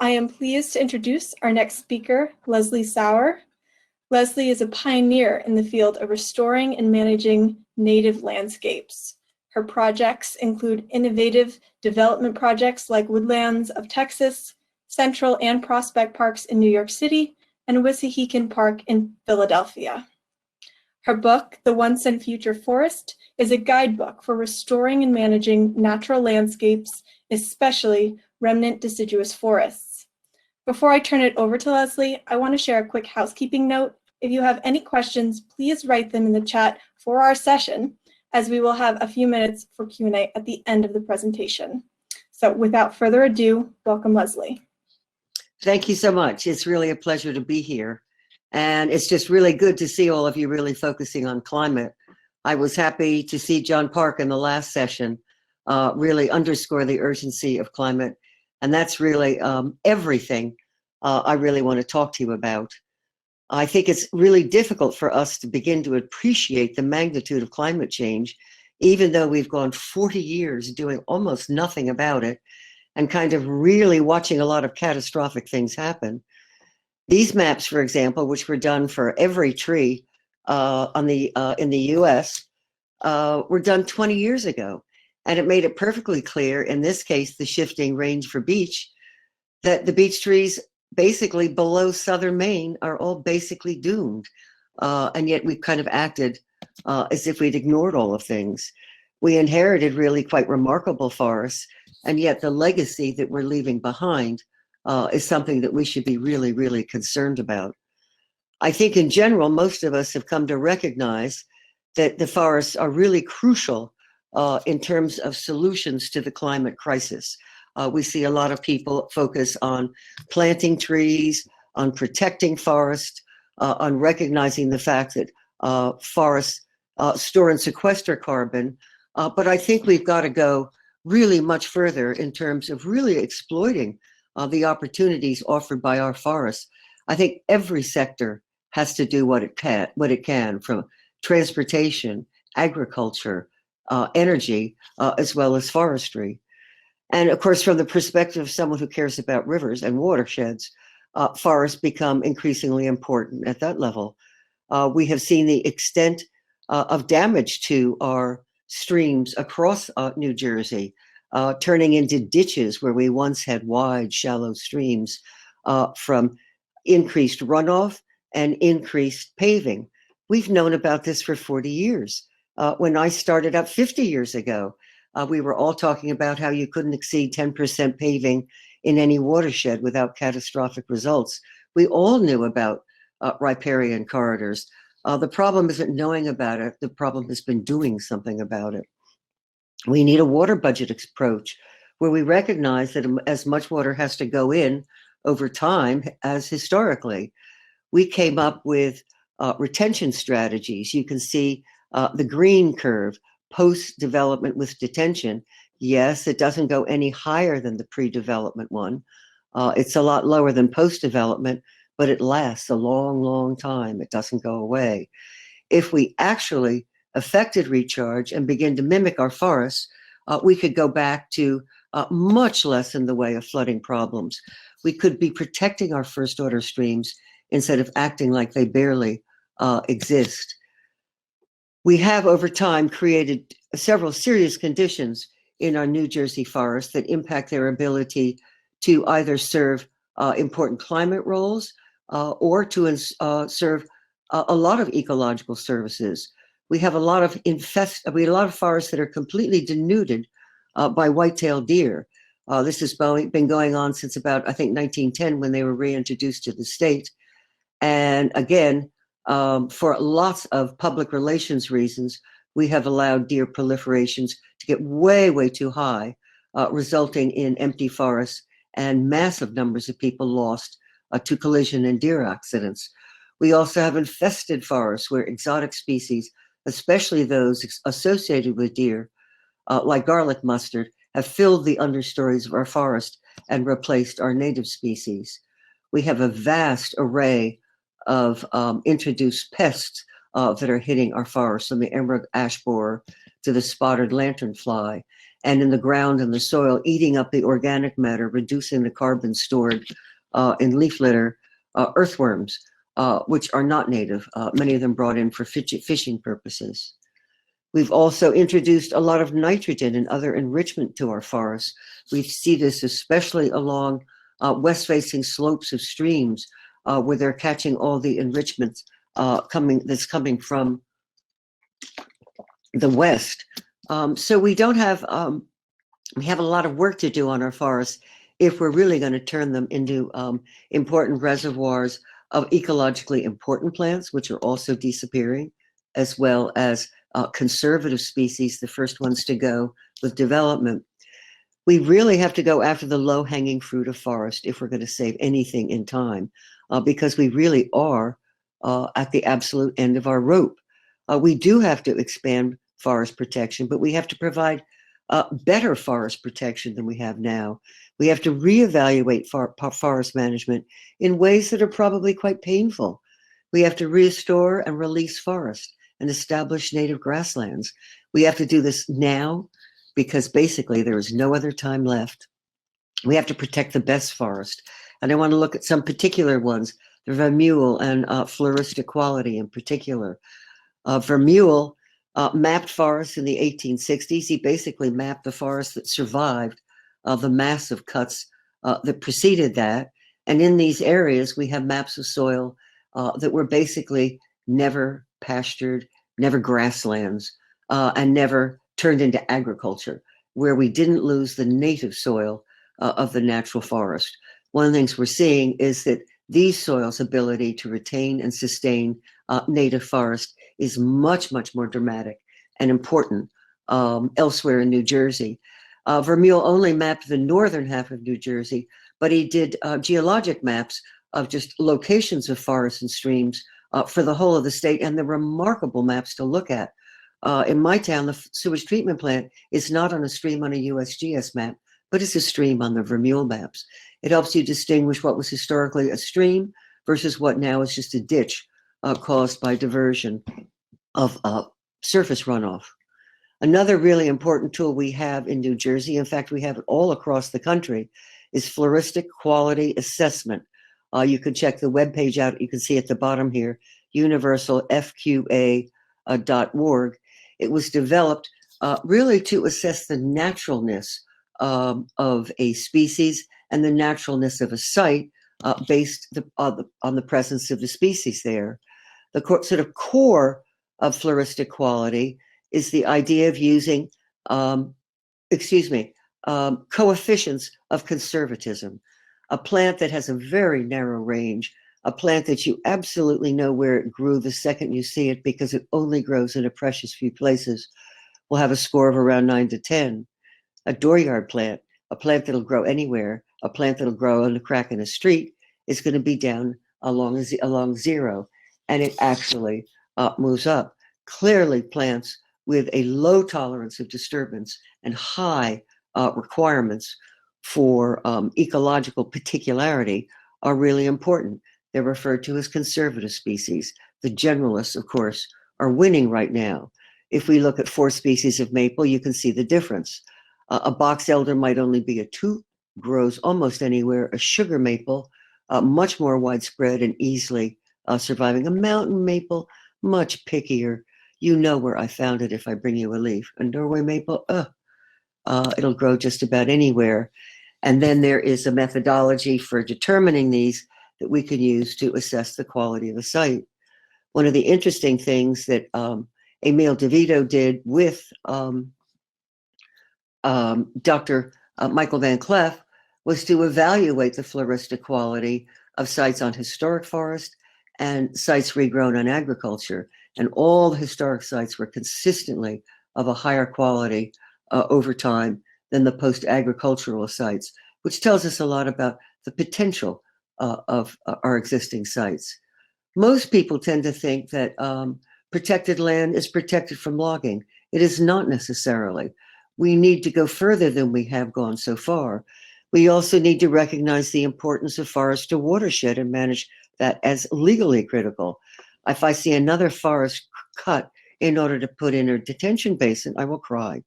I am pleased to introduce our next speaker, Leslie Sauer. Leslie is a pioneer in the field of restoring and managing native landscapes. Her projects include innovative development projects like Woodlands of Texas, Central and Prospect Parks in New York City, and Wissahickon Park in Philadelphia. Her book, The Once and Future Forest, is a guidebook for restoring and managing natural landscapes, especially remnant deciduous forests. Before I turn it over to Leslie, I want to share a quick housekeeping note. If you have any questions, please write them in the chat for our session, as we will have a few minutes for Q&A at the end of the presentation. So without further ado, welcome, Leslie. Thank you so much. It's really a pleasure to be here. And it's just really good to see all of you really focusing on climate. I was happy to see John Park in the last session really underscore the urgency of climate. And that's really everything I really want to talk to you about. I think it's really difficult for us to begin to appreciate the magnitude of climate change, even though we've gone 40 years doing almost nothing about it and kind of really watching a lot of catastrophic things happen. These maps, for example, which were done for every tree in the US, were done 20 years ago. And it made it perfectly clear, in this case, the shifting range for beech, that the beech trees basically below southern Maine are all basically doomed. And yet we've kind of acted as if we'd ignored all of things. We inherited really quite remarkable forests, and yet the legacy that we're leaving behind is something that we should be really, really concerned about. I think in general, most of us have come to recognize that the forests are really crucial in terms of solutions to the climate crisis. We see a lot of people focus on planting trees, on protecting forests, on recognizing the fact that forests store and sequester carbon. But I think we've got to go really much further in terms of really exploiting the opportunities offered by our forests. I think every sector has to do what it can, from transportation, agriculture, energy, as well as forestry. And of course, from the perspective of someone who cares about rivers and watersheds, forests become increasingly important at that level. We have seen the extent of damage to our streams across New Jersey, turning into ditches where we once had wide, shallow streams from increased runoff and increased paving. We've known about this for 40 years. When I started up 50 years ago, we were all talking about how you couldn't exceed 10% paving in any watershed without catastrophic results. We all knew about riparian corridors. The problem isn't knowing about it. The problem has been doing something about it. We need a water budget approach where we recognize that as much water has to go in over time as historically. We came up with retention strategies. You can see the green curve, post-development with detention. Yes, it doesn't go any higher than the pre-development one. It's a lot lower than post-development, but it lasts a long, long time. It doesn't go away. If we actually affected recharge and begin to mimic our forests, we could go back to much less in the way of flooding problems. We could be protecting our first order streams instead of acting like they barely exist. We have over time created several serious conditions in our New Jersey forests that impact their ability to either serve important climate roles or to serve a lot of ecological services. We have a lot of forests that are completely denuded by white-tailed deer. This has been going on since about, I think, 1910 when they were reintroduced to the state. And again, for lots of public relations reasons, we have allowed deer proliferations to get way, way too high, resulting in empty forests and massive numbers of people lost to collision and deer accidents. We also have infested forests where exotic species, especially those associated with deer, like garlic mustard, have filled the understories of our forest and replaced our native species. We have a vast array of introduced pests that are hitting our forests, from the emerald ash borer to the spotted lanternfly. and in the ground and the soil, eating up the organic matter, reducing the carbon stored in leaf litter, earthworms, which are not native, many of them brought in for fishing purposes. We've also introduced a lot of nitrogen and other enrichment to our forests. We see this especially along west-facing slopes of streams where they're catching all the enrichments that's coming from the west. So we don't have, we have a lot of work to do on our forests if we're really going to turn them into important reservoirs of ecologically important plants, which are also disappearing, as well as conservative species, the first ones to go with development. We really have to go after the low-hanging fruit of forest if we're going to save anything in time, because we really are at the absolute end of our rope. We do have to expand forest protection, but we have to provide better forest protection than we have now. We have to reevaluate forest management in ways that are probably quite painful. We have to restore and release forest and establish native grasslands. We have to do this now because basically there is no other time left. We have to protect the best forest. And I want to look at some particular ones, the Vermeule and Floristic quality in particular. Vermeule mapped forests in the 1860s. He basically mapped the forests that survived the massive cuts that preceded that. And in these areas, we have maps of soil that were basically never pastured, never grasslands, and never turned into agriculture, where we didn't lose the native soil of the natural forest. One of the things we're seeing is that these soils' ability to retain and sustain native forest is much, much more dramatic and important elsewhere in New Jersey. Vermeule only mapped the northern half of New Jersey, but he did geologic maps of just locations of forests and streams for the whole of the state, and they're remarkable maps to look at. In my town, the sewage treatment plant is not on a stream on a USGS map, but it's a stream on the Vermeule maps. It helps you distinguish what was historically a stream versus what now is just a ditch caused by diversion of surface runoff. Another really important tool we have in New Jersey, in fact, we have it all across the country, is Floristic Quality Assessment. You can check the webpage out. You can see at the bottom here, universalfqa.org. It was developed really to assess the naturalness of a species and the naturalness of a site based on the presence of the species there. The sort of core of floristic quality is the idea of using, coefficients of conservatism. A plant that has a very narrow range, a plant that you absolutely know where it grew the second you see it because it only grows in a precious few places, will have a score of around 9 to 10. A dooryard plant, a plant that'll grow anywhere, a plant that'll grow in a crack in a street, is going to be down along 0, and it actually moves up. Clearly, plants with a low tolerance of disturbance and high requirements for ecological particularity are really important. They're referred to as conservative species. The generalists, of course, are winning right now. If we look at 4 species of maple, you can see the difference. A box elder might only be a 2, grows almost anywhere. A sugar maple, much more widespread and easily surviving. A mountain maple, much pickier. You know where I found it if I bring you a leaf. A Norway maple, it'll grow just about anywhere. And then there is a methodology for determining these that we can use to assess the quality of a site. One of the interesting things that Emil DeVito did with Dr. Michael Van Cleef was to evaluate the floristic quality of sites on historic forest and sites regrown on agriculture. And all the historic sites were consistently of a higher quality over time than the post-agricultural sites, which tells us a lot about the potential of our existing sites. Most people tend to think that protected land is protected from logging. It is not necessarily. We need to go further than we have gone so far. We also need to recognize the importance of forest to watershed and manage that as legally critical. If I see another forest cut in order to put in a detention basin, I will cry.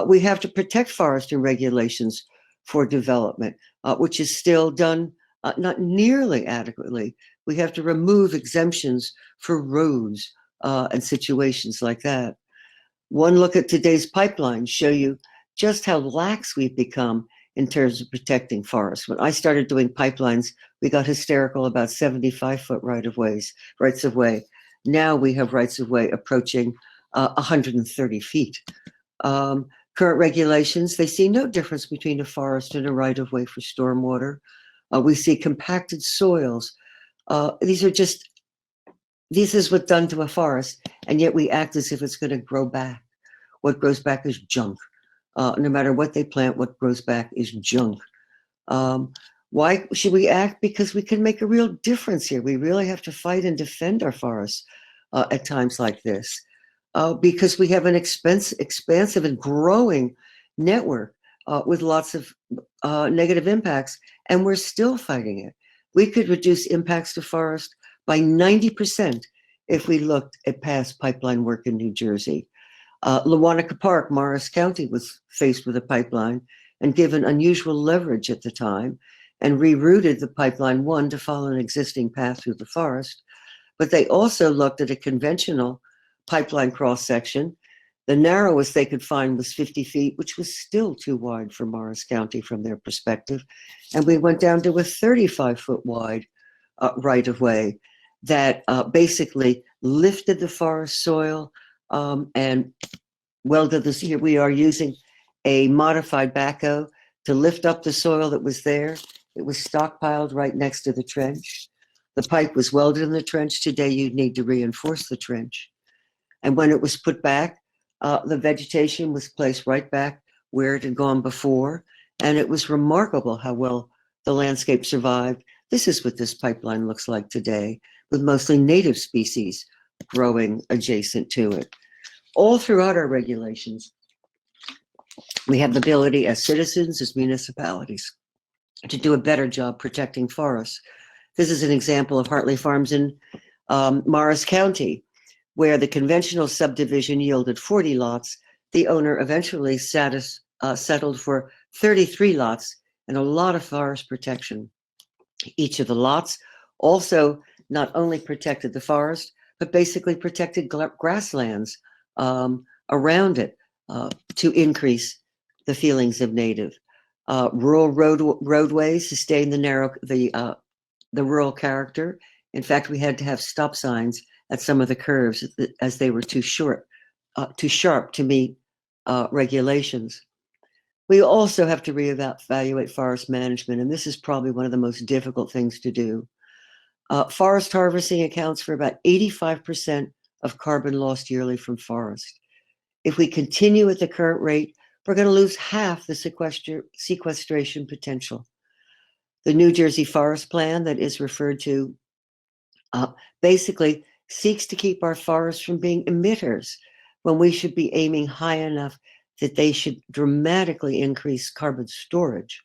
We have to protect forest and regulations for development, which is still done not nearly adequately. We have to remove exemptions for roads and situations like that. One look at today's pipelines show you just how lax we've become in terms of protecting forests. When I started doing pipelines, we got hysterical about 75-foot rights of way. Now we have rights of way approaching 130 feet. Current regulations, they see no difference between a forest and a right of way for stormwater. We see compacted soils. This is what's done to a forest, and yet we act as if it's going to grow back. What grows back is junk. No matter what they plant, what grows back is junk. Why should we act? Because we can make a real difference here. We really have to fight and defend our forests at times like this, because we have an expansive and growing network with lots of negative impacts, and we're still fighting it. We could reduce impacts to forest by 90% if we looked at past pipeline work in New Jersey. Lewannica Park, Morris County, was faced with a pipeline and given unusual leverage at the time and rerouted the pipeline to follow an existing path through the forest. But they also looked at a conventional pipeline cross-section. The narrowest they could find was 50 feet, which was still too wide for Morris County from their perspective. And we went down to a 35-foot wide right-of-way that basically lifted the forest soil and welded this. Here we are using a modified backhoe to lift up the soil that was there. It was stockpiled right next to the trench. The pipe was welded in the trench. Today you'd need to reinforce the trench. And when it was put back, the vegetation was placed right back where it had gone before. And it was remarkable how well the landscape survived. This is what this pipeline looks like today, with mostly native species growing adjacent to it. All throughout our regulations, we have the ability as citizens, as municipalities, to do a better job protecting forests. This is an example of Hartley Farms in Morris County, where the conventional subdivision yielded 40 lots. The owner eventually settled for 33 lots and a lot of forest protection. Each of the lots also not only protected the forest, but basically protected grasslands around it to increase the feelings of native. Rural roadways sustain the rural character. In fact, we had to have stop signs at some of the curves as they were too sharp to meet regulations. We also have to reevaluate forest management, and this is probably one of the most difficult things to do. Forest harvesting accounts for about 85% of carbon lost yearly from forest. If we continue at the current rate, we're going to lose half the sequestration potential. The New Jersey Forest Plan that is referred to basically seeks to keep our forests from being emitters when we should be aiming high enough that they should dramatically increase carbon storage.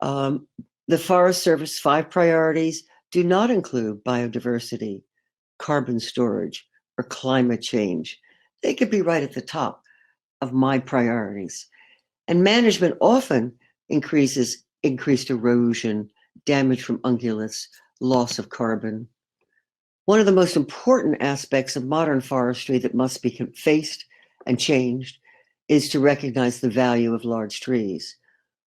The Forest Service 5 priorities do not include biodiversity, carbon storage, or climate change. They could be right at the top of my priorities. And management often increased erosion, damage from ungulates, loss of carbon. One of the most important aspects of modern forestry that must be faced and changed is to recognize the value of large trees.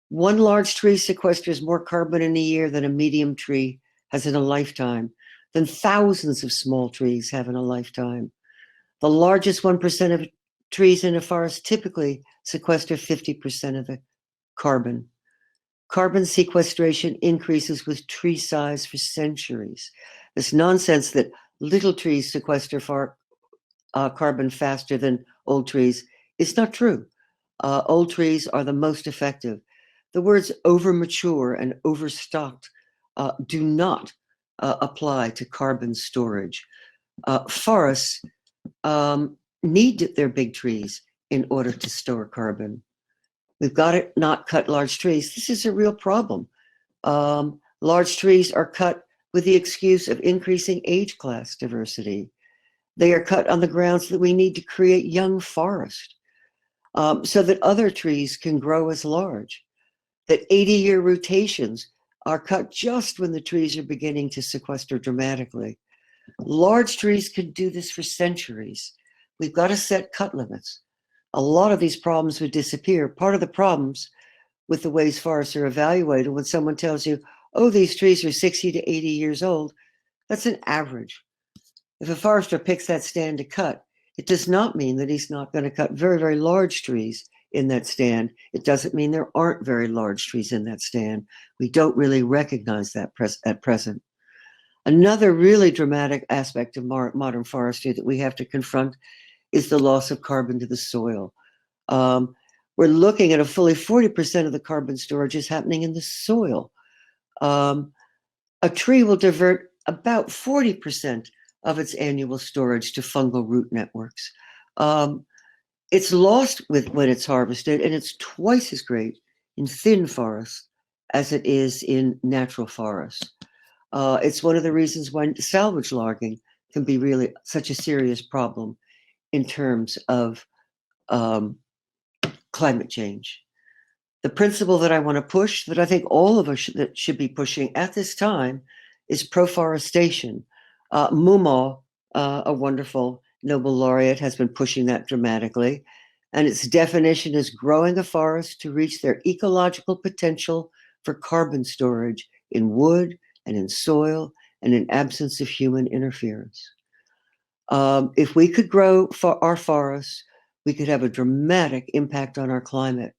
One large tree sequesters more carbon in a year than a medium tree has in a lifetime, than thousands of small trees have in a lifetime. The largest 1% of trees in a forest typically sequester 50% of the carbon. Carbon sequestration increases with tree size for centuries. This nonsense that little trees sequester carbon faster than old trees is not true. Old trees are the most effective. The words overmature and overstocked do not apply to carbon storage. Forests need their big trees in order to store carbon. We've got to not cut large trees. This is a real problem. Large trees are cut with the excuse of increasing age class diversity. They are cut on the grounds that we need to create young forest. so that other trees can grow as large, that 80-year rotations are cut just when the trees are beginning to sequester dramatically. Large trees could do this for centuries. We've got to set cut limits. A lot of these problems would disappear. Part of the problems with the ways forests are evaluated, when someone tells you, oh, these trees are 60 to 80 years old, that's an average. If a forester picks that stand to cut, it does not mean that he's not going to cut very, very large trees in that stand. It doesn't mean there aren't very large trees in that stand. We don't really recognize that at present. Another really dramatic aspect of modern forestry that we have to confront is the loss of carbon to the soil. We're looking at a fully 40% of the carbon storage is happening in the soil. A tree will divert about 40% of its annual storage to fungal root networks. It's lost when it's harvested, and it's twice as great in thin forests as it is in natural forests. It's one of the reasons why salvage logging can be really such a serious problem in terms of climate change. The principle that I want to push, that I think all of us should be pushing at this time, is proforestation. Mumal, a wonderful Nobel laureate, has been pushing that dramatically, and its definition is growing a forest to reach their ecological potential for carbon storage in wood and in soil and in absence of human interference. If we could grow our forests, we could have a dramatic impact on our climate.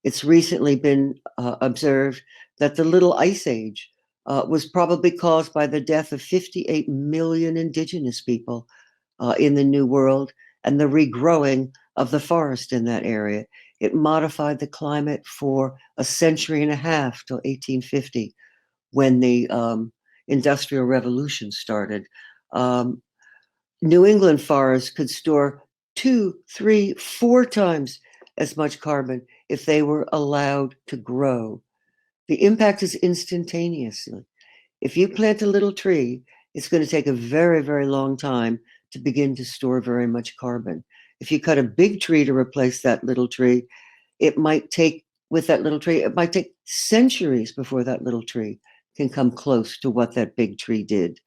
It's recently been observed that the Little Ice Age was probably caused by the death of 58 million indigenous people in the New World and the regrowing of the forest in that area. It modified the climate for a century and a half till 1850, when the Industrial Revolution started. New England forests could store 2, 3, 4 times as much carbon if they were allowed to grow. The impact is instantaneous. If you plant a little tree, it's going to take a very, very long time to begin to store very much carbon. If you cut a big tree to replace that little tree, it might take centuries before that little tree can come close to what that big tree did.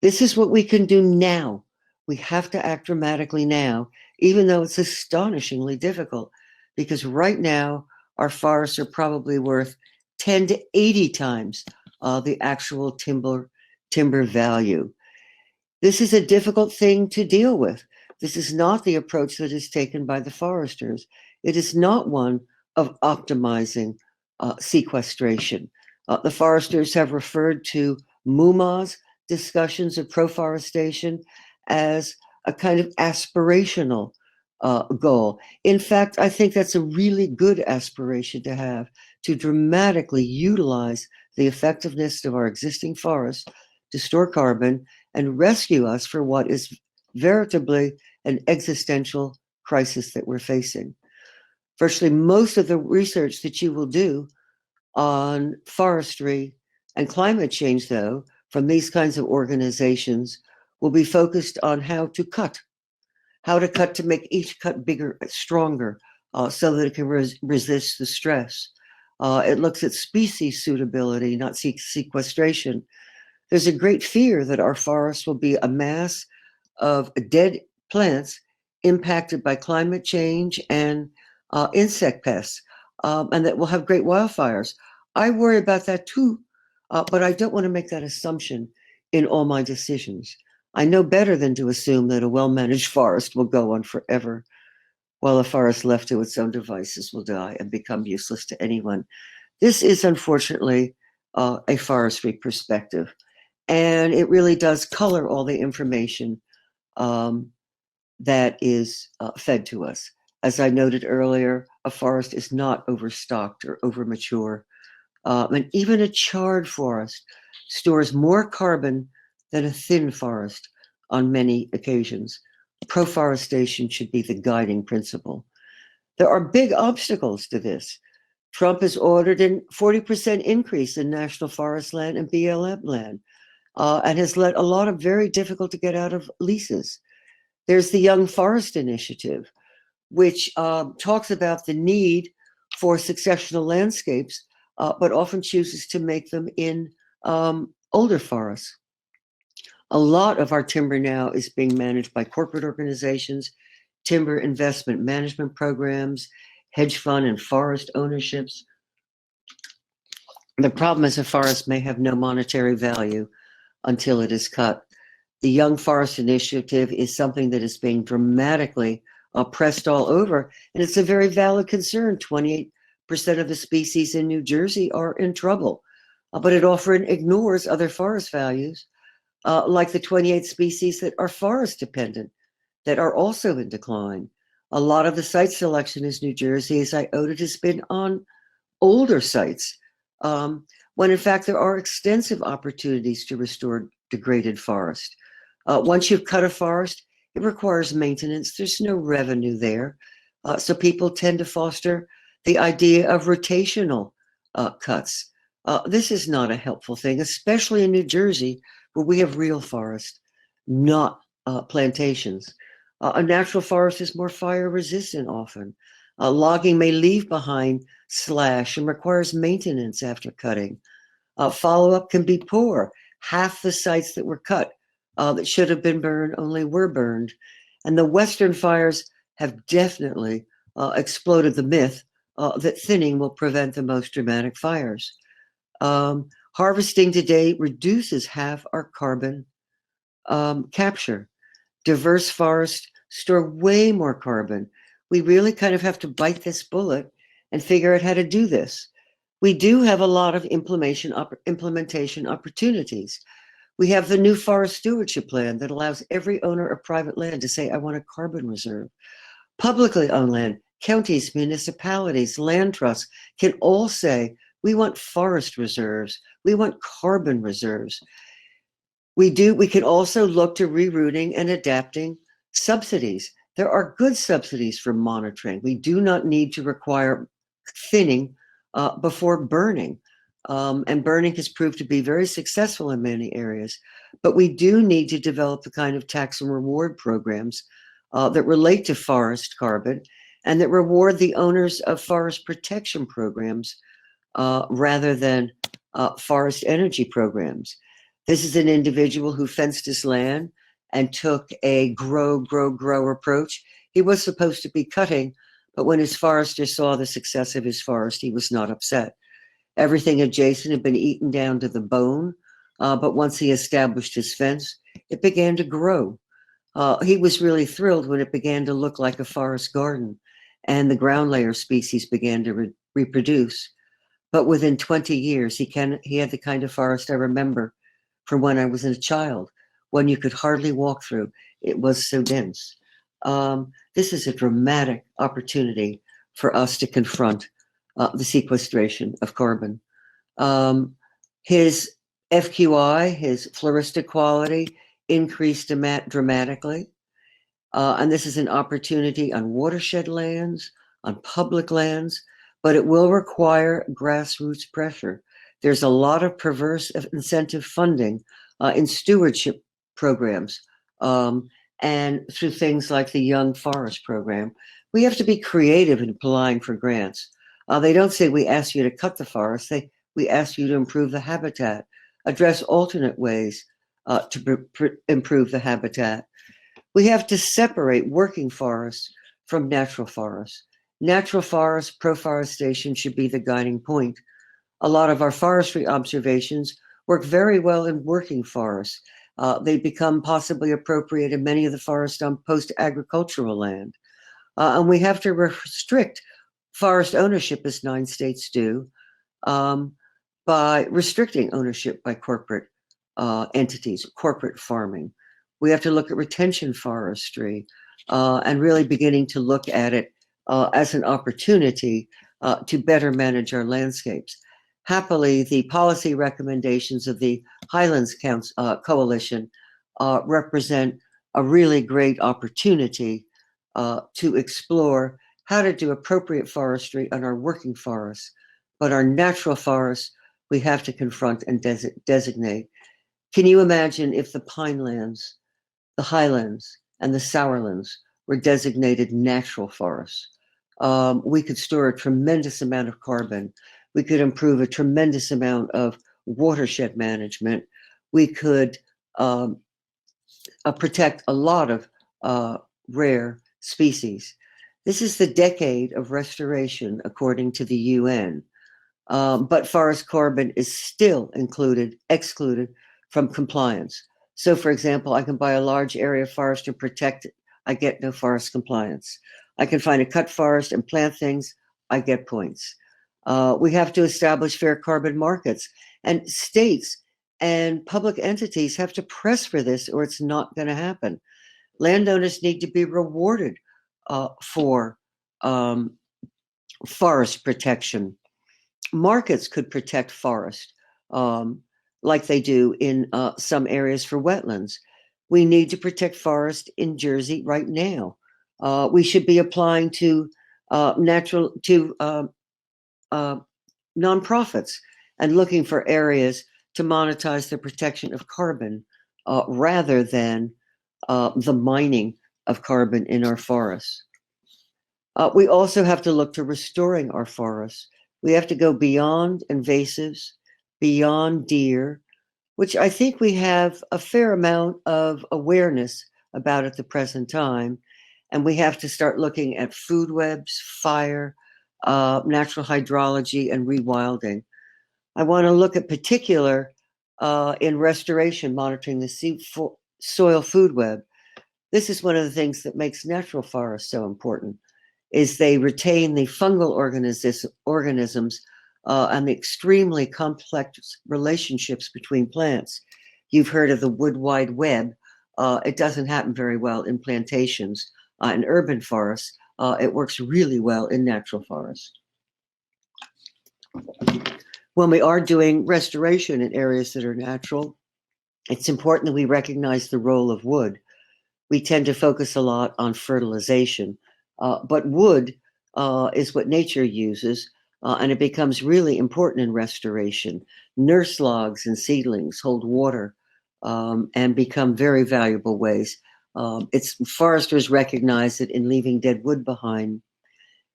This is what we can do now. We have to act dramatically now, even though it's astonishingly difficult, because right now our forests are probably worth 10 to 80 times the actual timber value. This is a difficult thing to deal with. This is not the approach that is taken by the foresters. It is not one of optimizing sequestration. The foresters have referred to Muma's discussions of proforestation as a kind of aspirational goal. In fact, I think that's a really good aspiration to have, to dramatically utilize the effectiveness of our existing forests to store carbon and rescue us for what is veritably an existential crisis that we're facing. Virtually most of the research that you will do on forestry and climate change, though, from these kinds of organizations, will be focused on how to cut to make each cut bigger, stronger, so that it can resist the stress. It looks at species suitability, not sequestration. There's a great fear that our forests will be a mass of dead plants impacted by climate change and insect pests, and that we'll have great wildfires. I worry about that too, but I don't want to make that assumption in all my decisions. I know better than to assume that a well-managed forest will go on forever, while a forest left to its own devices will die and become useless to anyone. This is unfortunately a forestry perspective, and it really does color all the information that is fed to us. As I noted earlier, a forest is not overstocked or overmature. And even a charred forest stores more carbon than a thin forest on many occasions. Proforestation should be the guiding principle. There are big obstacles to this. Trump has ordered a 40% increase in national forest land and BLM land, and has let a lot of very difficult to get out of leases. There's the Young Forest Initiative, which talks about the need for successional landscapes, but often chooses to make them in older forests. A lot of our timber now is being managed by corporate organizations, timber investment management programs, hedge fund and forest ownerships. The problem is a forest may have no monetary value until it is cut. The Young Forest Initiative is something that is being dramatically pressed all over, and it's a very valid concern. 28% of the species in New Jersey are in trouble, but it often ignores other forest values, like the 28 species that are forest dependent, that are also in decline. A lot of the site selection in New Jersey, as I noted, has been on older sites, when in fact there are extensive opportunities to restore degraded forest. Once you've cut a forest, it requires maintenance. There's no revenue there. So people tend to foster the idea of rotational cuts. This is not a helpful thing, especially in New Jersey, where we have real forest, not plantations. A natural forest is more fire resistant often. Logging may leave behind slash and requires maintenance after cutting. Follow-up can be poor. Half the sites that were cut that should have been burned only were burned. And the Western fires have definitely exploded the myth that thinning will prevent the most dramatic fires. Harvesting today reduces half our carbon capture. Diverse forests store way more carbon. We really kind of have to bite this bullet and figure out how to do this. We do have a lot of implementation opportunities. We have the new Forest Stewardship Plan that allows every owner of private land to say, I want a carbon reserve. Publicly owned land, counties, municipalities, land trusts can all say, we want forest reserves. We want carbon reserves. We can also look to rerouting and adapting subsidies. There are good subsidies for monitoring. We do not need to require thinning before burning. And burning has proved to be very successful in many areas. But we do need to develop the kind of tax and reward programs that relate to forest carbon and that reward the owners of forest protection programs rather than forest energy programs. This is an individual who fenced his land and took a grow approach. He was supposed to be cutting, but when his forester saw the success of his forest, he was not upset. Everything adjacent had been eaten down to the bone, but once he established his fence, it began to grow. He was really thrilled when it began to look like a forest garden, and the ground layer species began to reproduce. But within 20 years, he had the kind of forest I remember from when I was a child, when you could hardly walk through. It was so dense. This is a dramatic opportunity for us to confront the sequestration of carbon. His FQI, his floristic quality, increased dramatically. And this is an opportunity on watershed lands, on public lands, but it will require grassroots pressure. There's a lot of perverse incentive funding in stewardship programs and through things like the Young Forest Program. We have to be creative in applying for grants. They don't say we ask you to cut the forest, we ask you to improve the habitat, address alternate ways to improve the habitat. We have to separate working forests from natural forests. Natural forests, pro-forestation should be the guiding point. A lot of our forestry observations work very well in working forests. They become possibly appropriate in many of the forests on post-agricultural land. And we have to restrict forest ownership, as 9 states do, by restricting ownership by corporate entities, corporate farming. We have to look at retention forestry and really beginning to look at it as an opportunity to better manage our landscapes. Happily, the policy recommendations of the Highlands Coalition represent a really great opportunity to explore how to do appropriate forestry on our working forests. But our natural forests, we have to confront and designate. Can you imagine if the pinelands, the highlands, and the Sauerlands were designated natural forests. We could store a tremendous amount of carbon. We could improve a tremendous amount of watershed management. We could protect a lot of rare species. This is the decade of restoration, according to the UN. But forest carbon is still excluded from compliance. So, for example, I can buy a large area of forest and protect it. I get no forest compliance. I can find a cut forest and plant things. I get points. We have to establish fair carbon markets, and states and public entities have to press for this, or it's not going to happen. Landowners need to be rewarded for forest protection. Markets could protect forest like they do in some areas for wetlands. We need to protect forest in Jersey right now. We should be applying to nonprofits and looking for areas to monetize the protection of carbon rather than the mining of carbon in our forests. We also have to look to restoring our forests. We have to go beyond invasives, beyond deer, which I think we have a fair amount of awareness about at the present time. And we have to start looking at food webs, fire, natural hydrology, and rewilding. I want to look at particular in restoration, monitoring the soil food web. This is one of the things that makes natural forests so important, is they retain the fungal organisms and the extremely complex relationships between plants. You've heard of the wood wide web. It doesn't happen very well in plantations and urban forests. It works really well in natural forests. When we are doing restoration in areas that are natural, it's important that we recognize the role of wood. We tend to focus a lot on fertilization, but wood is what nature uses, and it becomes really important in restoration. Nurse logs and seedlings hold water and become very valuable ways. Foresters recognize it in leaving dead wood behind.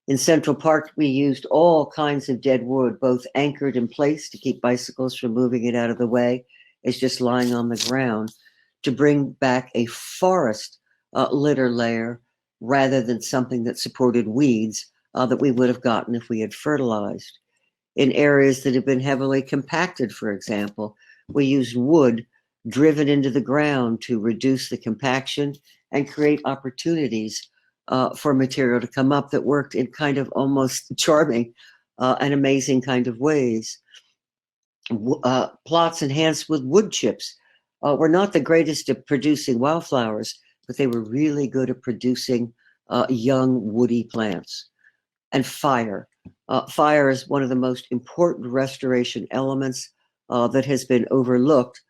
In Central Park, we used all kinds of dead wood, both anchored in place to keep bicycles from moving it out of the way, as just lying on the ground, to bring back a forest litter layer rather than something that supported weeds that we would have gotten if we had fertilized. In areas that have been heavily compacted, for example, we used wood driven into the ground to reduce the compaction and create opportunities for material to come up that worked in kind of almost charming and amazing kind of ways. Plots enhanced with wood chips were not the greatest at producing wildflowers, but they were really good at producing young woody plants. And fire. Fire is one of the most important restoration elements that has been overlooked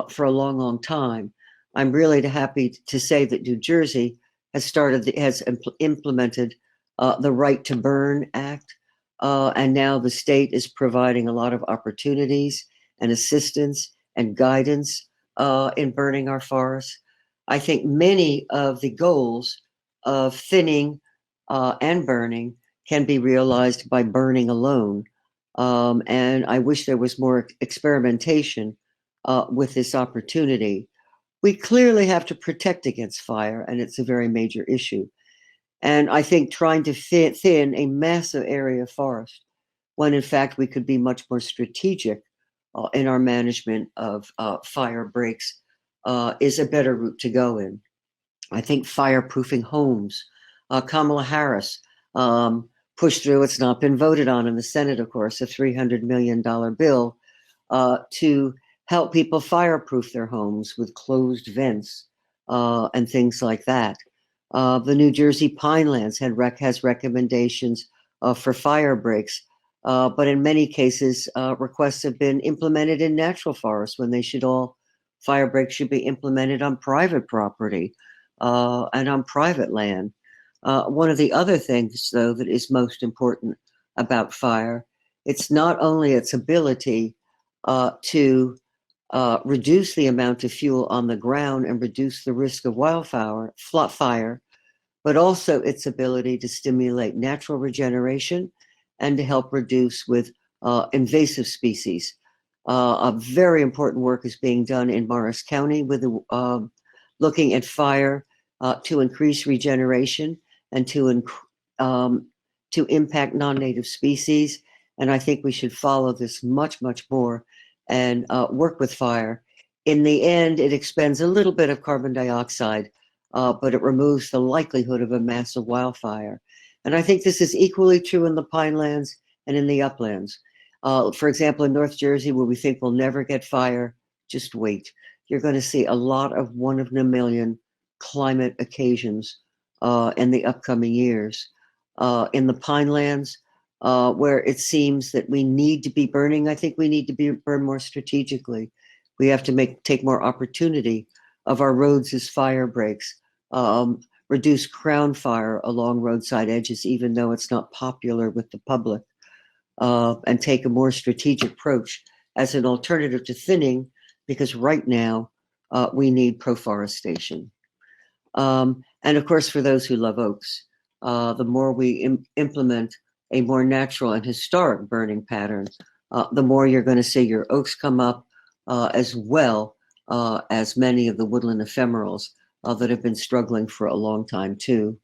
for a long, long time. I'm really happy to say that New Jersey has implemented the Right to Burn Act, and now the state is providing a lot of opportunities and assistance and guidance in burning our forests. I think many of the goals of thinning and burning can be realized by burning alone. And I wish there was more experimentation with this opportunity. We clearly have to protect against fire, and it's a very major issue. And I think trying to thin a massive area of forest, when in fact we could be much more strategic in our management of fire breaks, is a better route to go in. I think fireproofing homes. Kamala Harris pushed through, it's not been voted on in the Senate, of course, a $300 million bill to help people fireproof their homes with closed vents and things like that. The New Jersey Pinelands has recommendations for fire breaks, but in many cases, requests have been implemented in natural forests when fire breaks should be implemented on private property and on private land. One of the other things, though, that is most important about fire, it's not only its ability to reduce the amount of fuel on the ground and reduce the risk of fire, but also its ability to stimulate natural regeneration and to help reduce with invasive species. A very important work is being done in Morris County with looking at fire to increase regeneration and to impact non-native species. And I think we should follow this much, much more and work with fire. In the end, it expends a little bit of carbon dioxide, but it removes the likelihood of a massive wildfire. And I think this is equally true in the pinelands and in the uplands. For example, in North Jersey, where we think we'll never get fire, just wait. You're going to see a lot of one in a million climate occasions in the upcoming years. In the pinelands, where it seems that we need to be burning, I think we need to burn more strategically. We have to take more opportunity of our roads as fire breaks, reduce crown fire along roadside edges, even though it's not popular with the public, and take a more strategic approach as an alternative to thinning, because right now we need proforestation. And of course, for those who love oaks, the more we implement a more natural and historic burning pattern, the more you're going to see your oaks come up, as well as many of the woodland ephemerals that have been struggling for a long time too.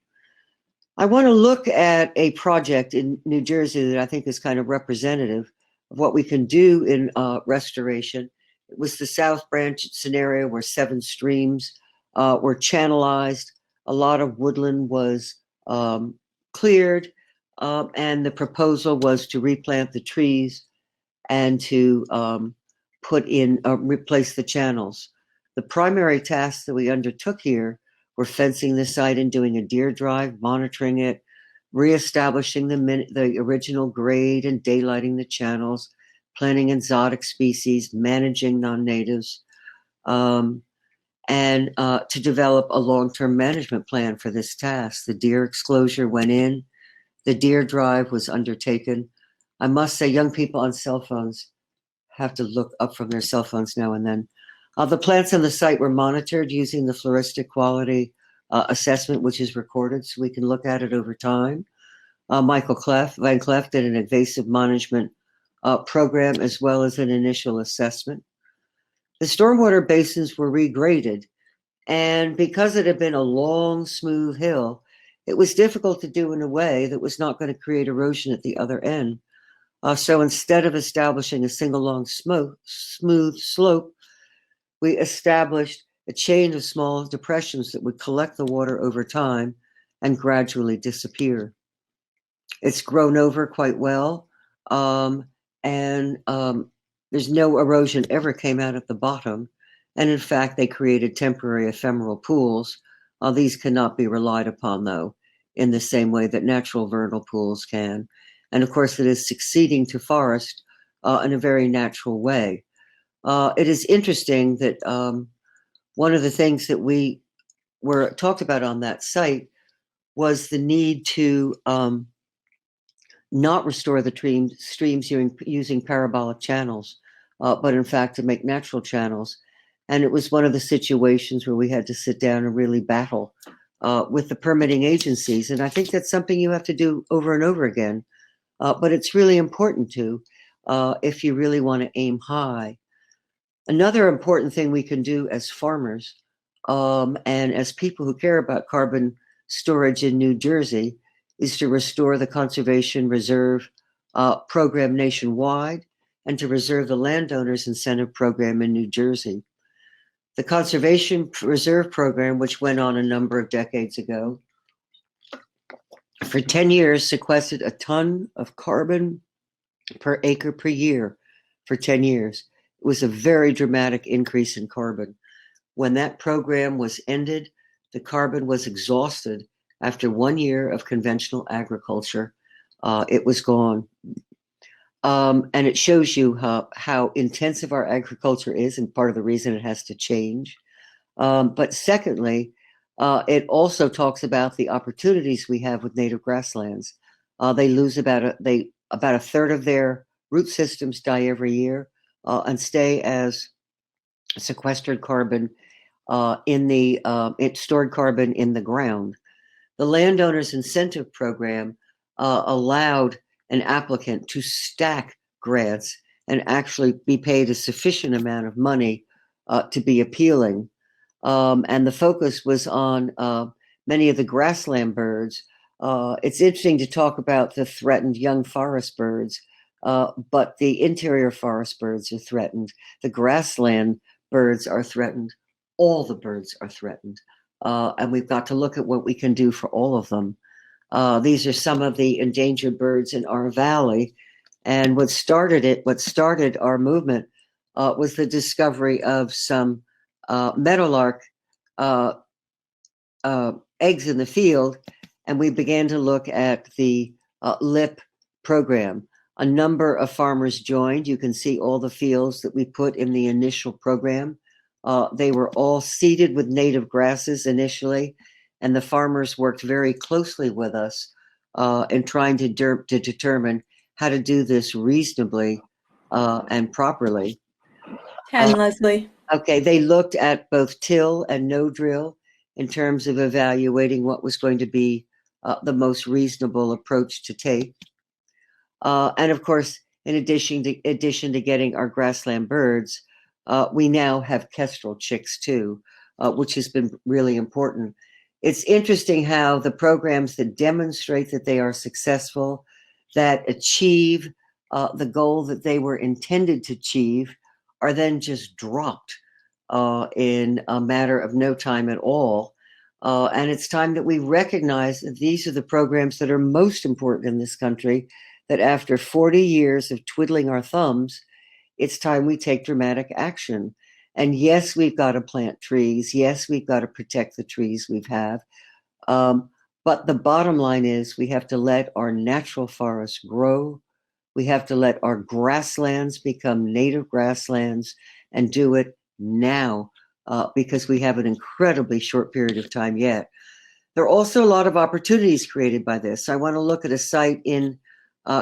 I want to look at a project in New Jersey that I think is kind of representative of what we can do in restoration. It was the South Branch scenario where 7 streams were channelized. A lot of woodland was cleared, and the proposal was to replant the trees and to replace the channels. The primary tasks that we undertook here were fencing the site and doing a deer drive, monitoring it, reestablishing the original grade and daylighting the channels, planting exotic species, managing non-natives, and to develop a long-term management plan for this task. The deer exclosure went in. The deer drive was undertaken. I must say, young people on cell phones have to look up from their cell phones now and then. The plants on the site were monitored using the Floristic quality assessment, which is recorded so we can look at it over time. Michael Van Clef did an invasive management program as well as an initial assessment. The stormwater basins were regraded, and because it had been a long, smooth hill, it was difficult to do in a way that was not going to create erosion at the other end. So instead of establishing a single long smooth slope, we established a chain of small depressions that would collect the water over time and gradually disappear. It's grown over quite well, and there's no erosion ever came out at the bottom. And in fact, they created temporary ephemeral pools. These cannot be relied upon, though, in the same way that natural vernal pools can. And of course, it is succeeding to forest in a very natural way. It is interesting that one of the things that we were talked about on that site was the need to not restore the streams using parabolic channels, but in fact to make natural channels. And it was one of the situations where we had to sit down and really battle with the permitting agencies. And I think that's something you have to do over and over again. But it's really important to, if you really want to aim high. Another important thing we can do as farmers and as people who care about carbon storage in New Jersey is to restore the Conservation Reserve program nationwide and to reserve the Landowners Incentive Program in New Jersey. The Conservation Reserve Program, which went on a number of decades ago, for 10 years sequestered a ton of carbon per acre per year for 10 years. It was a very dramatic increase in carbon. When that program was ended, the carbon was exhausted after 1 year of conventional agriculture. It was gone. And it shows you how intensive our agriculture is, and part of the reason it has to change. But secondly, it also talks about the opportunities we have with native grasslands. They lose about a third of their root systems die every year and stay as sequestered carbon stored carbon in the ground. the Landowners Incentive Program allowed an applicant to stack grants and actually be paid a sufficient amount of money to be appealing. And the focus was on many of the grassland birds. It's interesting to talk about the threatened young forest birds, but the interior forest birds are threatened. The grassland birds are threatened. All the birds are threatened. And we've got to look at what we can do for all of them. These are some of the endangered birds in our valley. And what started our movement was the discovery of some meadowlark eggs in the field. And we began to look at the LIP program. A number of farmers joined. You can see all the fields that we put in the initial program. They were all seeded with native grasses initially, and the farmers worked very closely with us in trying to determine how to do this reasonably and properly. Leslie. Okay, they looked at both till and no drill in terms of evaluating what was going to be the most reasonable approach to take. And of course, in addition to getting our grassland birds, we now have kestrel chicks too, which has been really important. It's interesting how the programs that demonstrate that they are successful, that achieve the goal that they were intended to achieve, are then just dropped in a matter of no time at all. And it's time that we recognize that these are the programs that are most important in this country, that after 40 years of twiddling our thumbs, it's time we take dramatic action. And yes, we've got to plant trees. Yes, we've got to protect the trees we have. But the bottom line is we have to let our natural forests grow. We have to let our grasslands become native grasslands, and do it now because we have an incredibly short period of time yet. There are also a lot of opportunities created by this. I want to look at a site in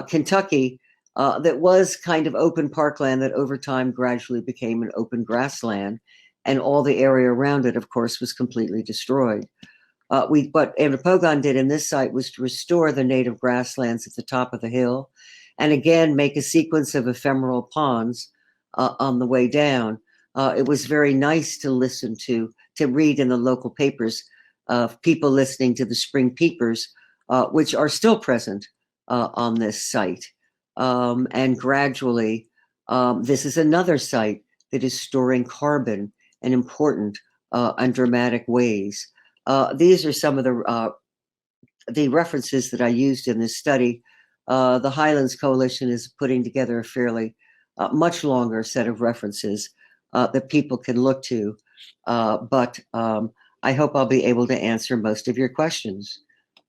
Kentucky that was kind of open parkland that over time gradually became an open grassland, and all the area around it, of course, was completely destroyed. What Andropogon did in this site was to restore the native grasslands at the top of the hill, and again, make a sequence of ephemeral ponds on the way down. It was very nice to listen to read in the local papers of people listening to the spring peepers, which are still present on this site. And gradually, this is another site that is storing carbon in important and dramatic ways. These are some of the references that I used in this study. The Highlands Coalition is putting together a fairly much longer set of references that people can look to. But I hope I'll be able to answer most of your questions.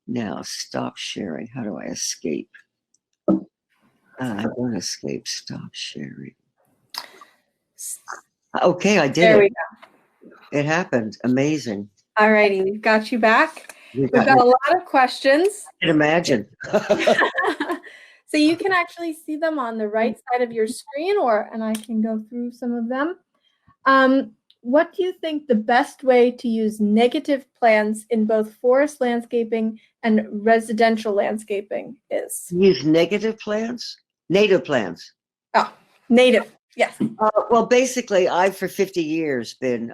Now, stop sharing. How do I escape? I won't escape. Stop sharing. Okay, I did There we it. go. It happened. Amazing. All righty, we've got you back. We've We've got a lot of questions. I can imagine. So you can actually see them on the right side of your screen, and I can go through some of them. What do you think the best way to use negative plants in both forest landscaping and residential landscaping is? Use negative plants? Native plants. Oh, native, yes. Well, basically, I've for 50 years been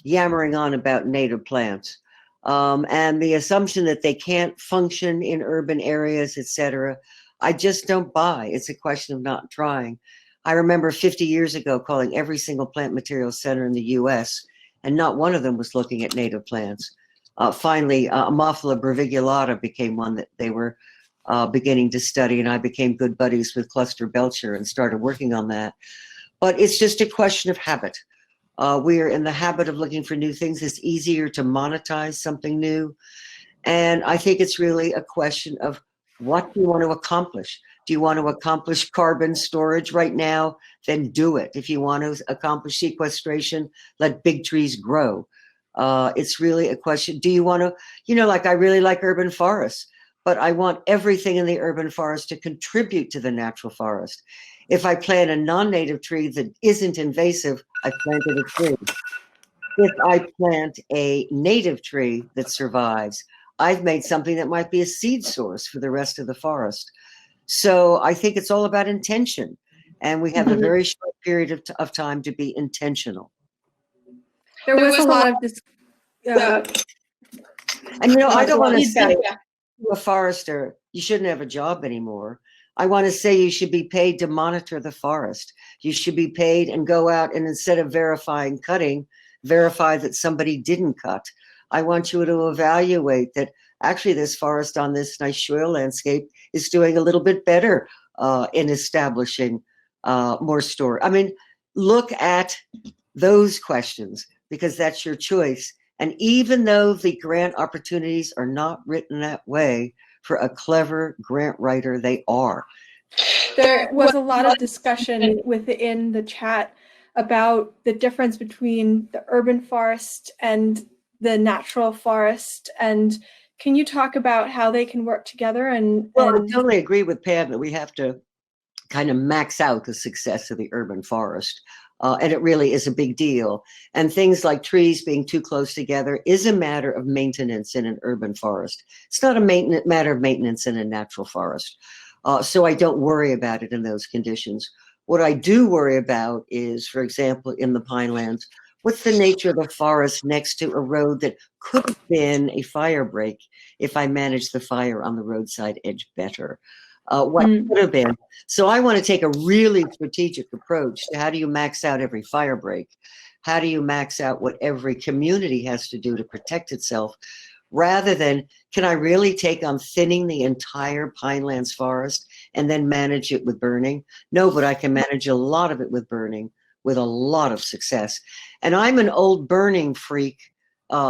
yammering on about native plants. And the assumption that they can't function in urban areas, etc., I just don't buy. It's a question of not trying. I remember 50 years ago calling every single plant materials center in the US, and not one of them was looking at native plants. Finally, Ammophila breviculata became one that they were beginning to study, and I became good buddies with Cluster Belcher and started working on that. But it's just a question of habit. We are in the habit of looking for new things. It's easier to monetize something new. And I think it's really a question of what do you want to accomplish? Do you want to accomplish carbon storage right now? Then do it. If you want to accomplish sequestration, let big trees grow. It's really a question. Do you want to, like I really like urban forests, but I want everything in the urban forest to contribute to the natural forest. If I plant a non-native tree that isn't invasive, I planted a tree. If I plant a native tree that survives, I've made something that might be a seed source for the rest of the forest. So I think it's all about intention. And we have a very short period of time to be intentional. There was a lot of this. And, you know, I don't want to say feedback. to a forester, you shouldn't have a job anymore. I want to say you should be paid to monitor the forest. You should be paid and go out and, instead of verifying cutting, verify that somebody didn't cut. I want you to evaluate that actually this forest on this nice soil landscape is doing a little bit better in establishing more storage. I mean, look at those questions, because that's your choice. And even though the grant opportunities are not written that way, for a clever grant writer, they are. There was a lot of discussion within the chat about the difference between the urban forest and the natural forest. And can you talk about how they can work together? Well, I totally agree with Pam that we have to kind of max out the success of the urban forest. And it really is a big deal. And things like trees being too close together is a matter of maintenance in an urban forest. It's not a matter of maintenance in a natural forest. So I don't worry about it in those conditions. What I do worry about is, for example, in the Pinelands, what's the nature of the forest next to a road that could have been a fire break if I managed the fire on the roadside edge better? What could have been. So I want to take a really strategic approach to how do you max out every fire break? How do you max out what every community has to do to protect itself? Rather than, can I really take on thinning the entire Pinelands forest and then manage it with burning? No, but I can manage a lot of it with burning with a lot of success. And I'm an old burning freak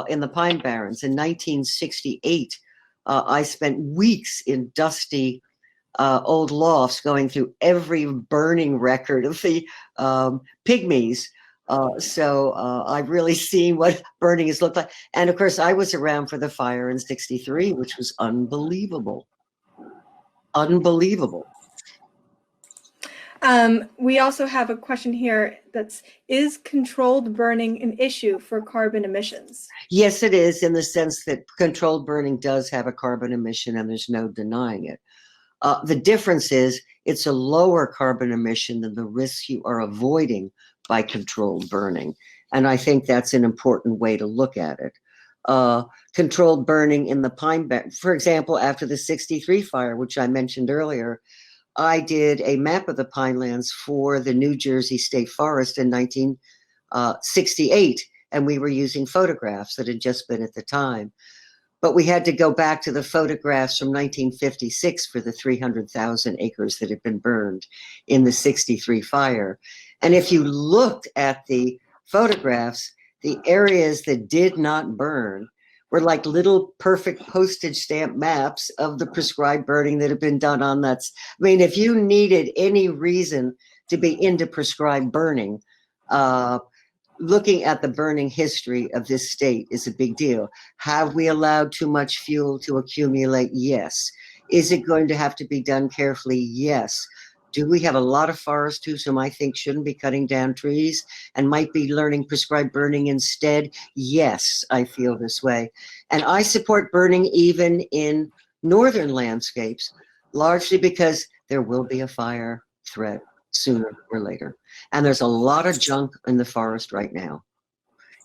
in the Pine Barrens. In 1968, I spent weeks in dusty old lofts going through every burning record of the pygmies. So I've really seen what burning has looked like. And of course, I was around for the fire in '63, which was unbelievable. Unbelievable. We also have a question here that's, is controlled burning an issue for carbon emissions? Yes, it is, in the sense that controlled burning does have a carbon emission and there's no denying it. The difference is it's a lower carbon emission than the risks you are avoiding by controlled burning. And I think that's an important way to look at it. Controlled burning in the Pine Barrens, for example, after the '63 fire, which I mentioned earlier, I did a map of the Pinelands for the New Jersey State Forest in 1968, and we were using photographs that had just been at the time. But we had to go back to the photographs from 1956 for the 300,000 acres that had been burned in the '63 fire. And if you looked at the photographs, the areas that did not burn were like little perfect postage stamp maps of the prescribed burning that had been done on that. I mean, if you needed any reason to be into prescribed burning, looking at the burning history of this state is a big deal. Have we allowed too much fuel to accumulate? Yes. Is it going to have to be done carefully? Yes. Do we have a lot of foresters whom I think shouldn't be cutting down trees and might be learning prescribed burning instead? Yes, I feel this way. And I support burning even in northern landscapes, largely because there will be a fire threat sooner or later. And there's a lot of junk in the forest right now.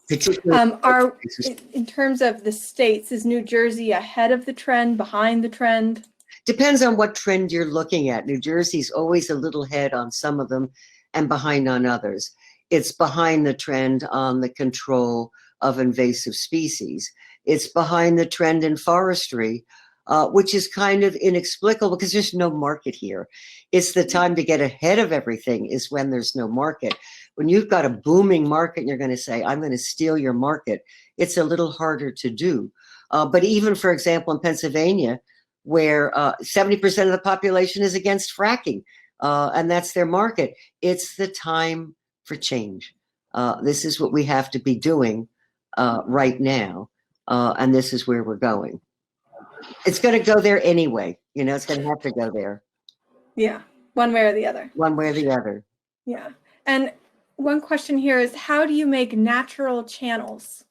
In terms of the states, is New Jersey ahead of the trend, behind the trend? Depends on what trend you're looking at. New Jersey's always a little ahead on some of them and behind on others. It's behind the trend on the control of invasive species. It's behind the trend in forestry, which is kind of inexplicable because there's no market here. It's the time to get ahead of everything is when there's no market. When you've got a booming market and you're going to say, I'm going to steal your market, it's a little harder to do. But even, for example, in Pennsylvania, where 70% of the population is against fracking, and that's their market, it's the time for change. This is what we have to be doing right now, and this is where we're going. It's going to go there anyway. You know, it's going to have to go there. Yeah, one way or the other. One way or the other. Yeah. And one question here is, how do you make natural channels?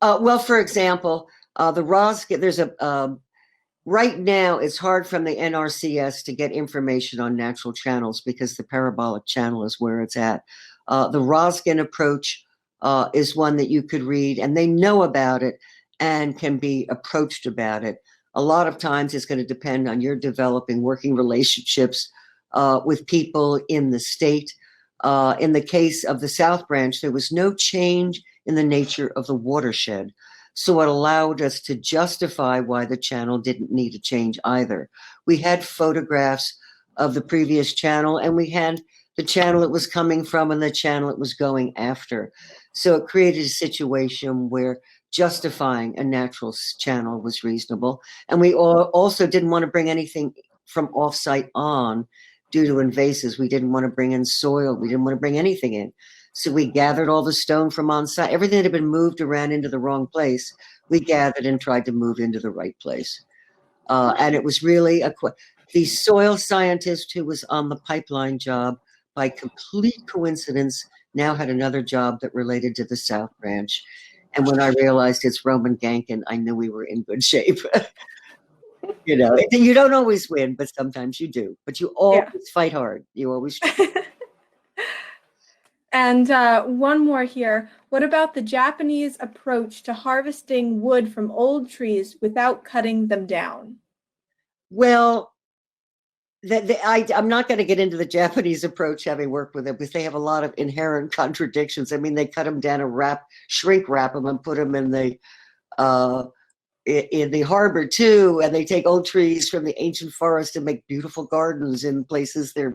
Well, for example, The ROSC, there's right now, it's hard from the NRCS to get information on natural channels because the parabolic channel is where it's at. The Roskin approach is one that you could read, and they know about it and can be approached about it. A lot of times it's going to depend on your developing working relationships with people in the state. In the case of the South Branch, there was no change in the nature of the watershed. So it allowed us to justify why the channel didn't need a change either. We had photographs of the previous channel, and we had the channel it was coming from and the channel it was going after. So it created a situation where justifying a natural channel was reasonable. And we also didn't want to bring anything from offsite on due to invasives. We didn't want to bring in soil. We didn't want to bring anything in. So we gathered all the stone from on site. Everything that had been moved around into the wrong place, we gathered and tried to move into the right place. And it was really the soil scientist who was on the pipeline job, by complete coincidence, now had another job that related to the South Branch. And when I realized it's Roman Gankin, I knew we were in good shape. You know, you don't always win, but sometimes you do. But you always fight hard. You always try. And one more here. What about the Japanese approach to harvesting wood from old trees without cutting them down? Well, I'm not going to get into the Japanese approach, having worked with them, because they have a lot of inherent contradictions. I mean, they cut them down and shrink wrap them and put them in the harbor too, and they take old trees from the ancient forest and make beautiful gardens in places there.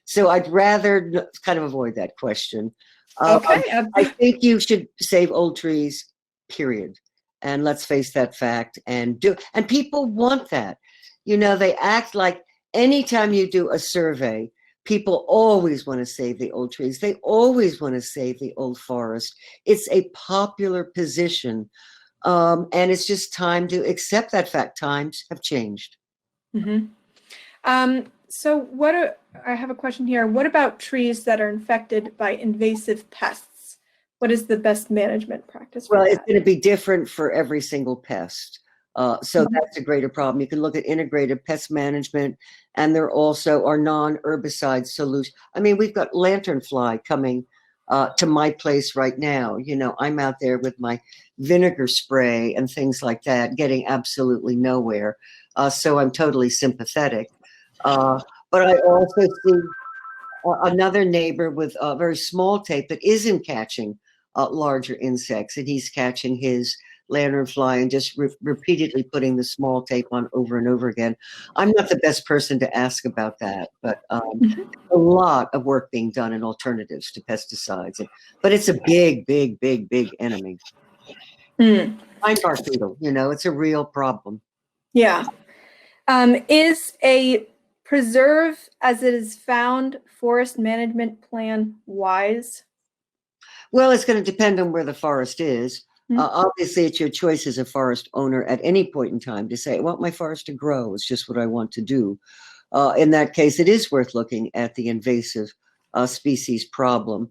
So I'd rather kind of avoid that question. Okay. I think you should save old trees, period. And let's face that fact. And people want that. You know, they act like anytime you do a survey, people always want to save the old trees. They always want to save the old forest. It's a popular position. And it's just time to accept that fact. Times have changed. Mm-hmm. So I have a question here. What about trees that are infected by invasive pests? What is the best management practice for that? It's going to be different for every single pest. So that's a greater problem. You can look at integrated pest management, and there also are non-herbicide solutions. I mean, we've got lanternfly coming to my place right now. You know, I'm out there with my vinegar spray and things like that, getting absolutely nowhere. So I'm totally sympathetic. But I also see another neighbor with a very small tape that isn't catching larger insects, and he's catching his lanternfly and just repeatedly putting the small tape on over and over again. I'm not the best person to ask about that, but a lot of work being done in alternatives to pesticides. But it's a big, big, big, big enemy. Pine bark beetle, you know, it's a real problem. Yeah. Is a preserve as it is found forest management plan wise? Well, it's going to depend on where the forest is. Obviously, it's your choice as a forest owner at any point in time to say, I want my forest to grow. It's just what I want to do. In that case, it is worth looking at the invasive species problem,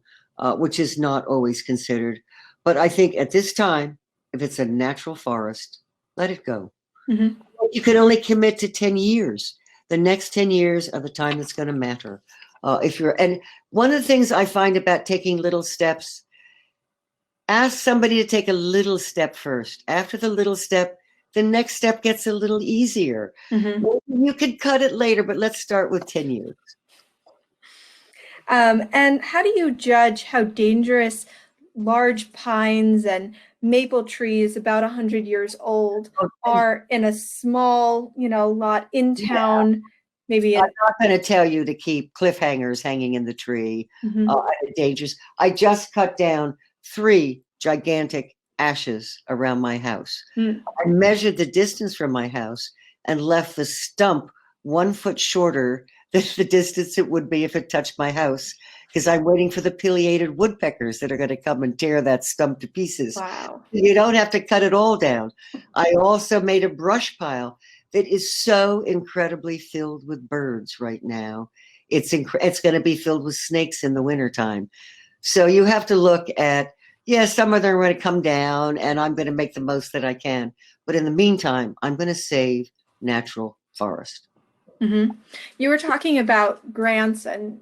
which is not always considered. But I think at this time, if it's a natural forest, let it go. You can only commit to 10 years. The next 10 years are the time that's going to matter. And one of the things I find about taking little steps, ask somebody to take a little step first. After the little step, the next step gets a little easier. You could cut it later, but let's start with 10 years. And how do you judge how dangerous large pines and maple trees about 100 years old are in a small, lot in town? Maybe I'm not going to tell you to keep cliffhangers hanging in the tree. Dangerous. I just cut down 3 gigantic ashes around my house. I measured the distance from my house and left the stump 1 foot shorter than the distance it would be if it touched my house, because I'm waiting for the pileated woodpeckers that are going to come and tear that stump to pieces. Wow. You don't have to cut it all down. I also made a brush pile that is so incredibly filled with birds right now. It's going to be filled with snakes in the wintertime. So you have to look at, Yeah, some of them are going to come down, and I'm going to make the most that I can. But in the meantime, I'm going to save natural forest. Mm-hmm. You were talking about grants and,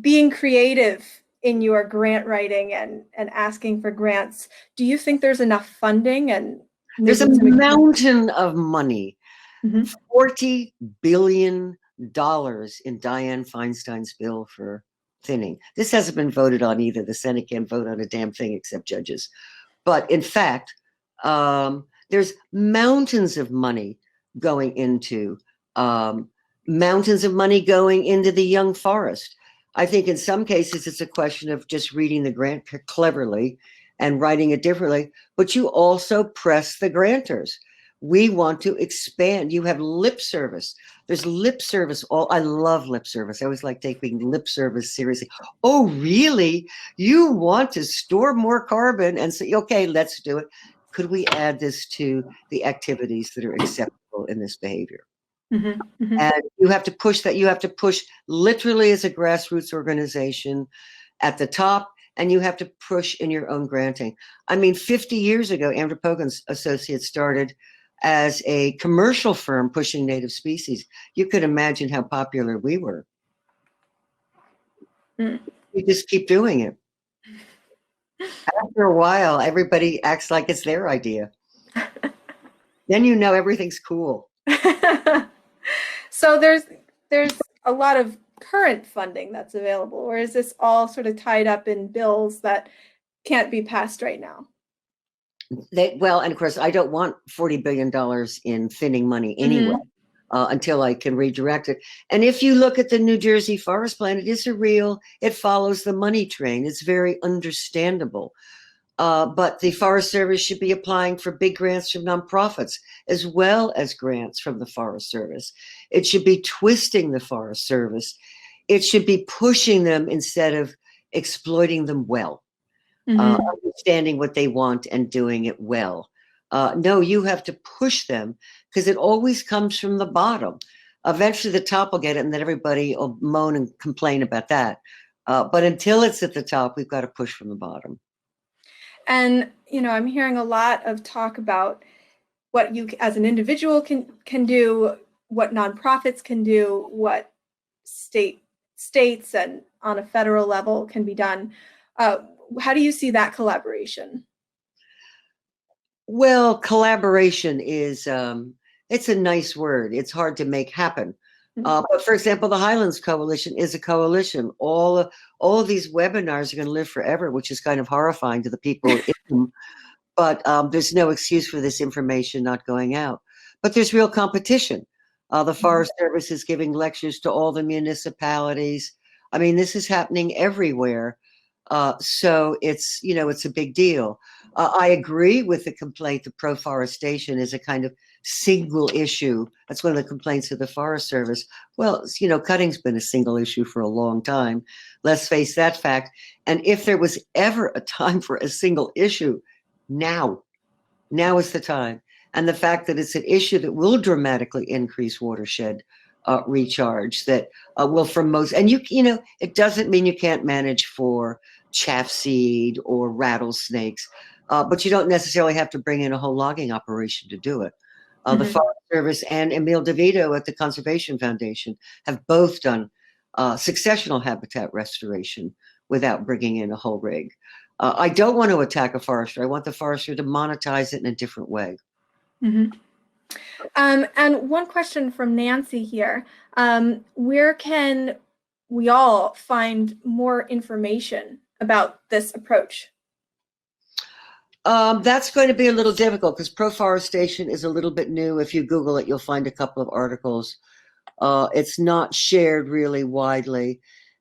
being creative in your grant writing and asking for grants. Do you think there's enough funding and there's a mountain of money, mm-hmm. $40 billion in Dianne Feinstein's bill for thinning. This hasn't been voted on either. The Senate can't vote on a damn thing except judges. But in fact, there's mountains of money going into the young forest. I think in some cases it's a question of just reading the grant cleverly and writing it differently, but you also press the grantors. We want to expand. You have lip service. There's lip service. I love lip service. I always like taking lip service seriously. Oh, really? You want to store more carbon and say, okay, let's do it. Could we add this to the activities that are acceptable in this behavior? Mm-hmm. Mm-hmm. And you have to push that. You have to push literally as a grassroots organization at the top, and you have to push in your own granting. I mean, 50 years ago, Andropogon Associates started as a commercial firm pushing native species. You could imagine how popular we were. Mm. You just keep doing it. After a while, everybody acts like it's their idea. Then you know everything's cool. So there's a lot of current funding that's available, or is this all sort of tied up in bills that can't be passed right now? Well, and of course, I don't want $40 billion in thinning money anyway, until I can redirect it. And if you look at the New Jersey Forest Plan, it follows the money train. It's very understandable. But the Forest Service should be applying for big grants from nonprofits as well as grants from the Forest Service. It should be twisting the Forest Service. It should be pushing them instead of exploiting them well. Understanding what they want and doing it well. No, you have to push them because it always comes from the bottom. Eventually the top will get it and then everybody will moan and complain about that. But until it's at the top, we've got to push from the bottom. And, I'm hearing a lot of talk about what you as an individual can do, what nonprofits can do, what states and on a federal level can be done. How do you see that collaboration? Well, collaboration is, it's a nice word. It's hard to make happen. But for example, the Highlands Coalition is a coalition. All of these webinars are going to live forever, which is kind of horrifying to the people in them. But there's no excuse for this information not going out. But there's real competition. The Forest Service is giving lectures to all the municipalities. I mean, this is happening everywhere. So it's, it's a big deal. I agree with the complaint that pro-forestation is a kind of single issue. That's one of the complaints of the Forest Service. Well, cutting's been a single issue for a long time. Let's face that fact. And if there was ever a time for a single issue, now is the time. And the fact that it's an issue that will dramatically increase watershed recharge, that will from most, and it doesn't mean you can't manage for chaff seed or rattlesnakes, but you don't necessarily have to bring in a whole logging operation to do it. The Forest Service and Emil DeVito at the Conservation Foundation have both done successional habitat restoration without bringing in a whole rig. I don't want to attack a forester. I want the forester to monetize it in a different way. And one question from Nancy here. Where can we all find more information about this approach? That's going to be a little difficult because pro-forestation is a little bit new. If you Google it, you'll find a couple of articles. It's not shared really widely.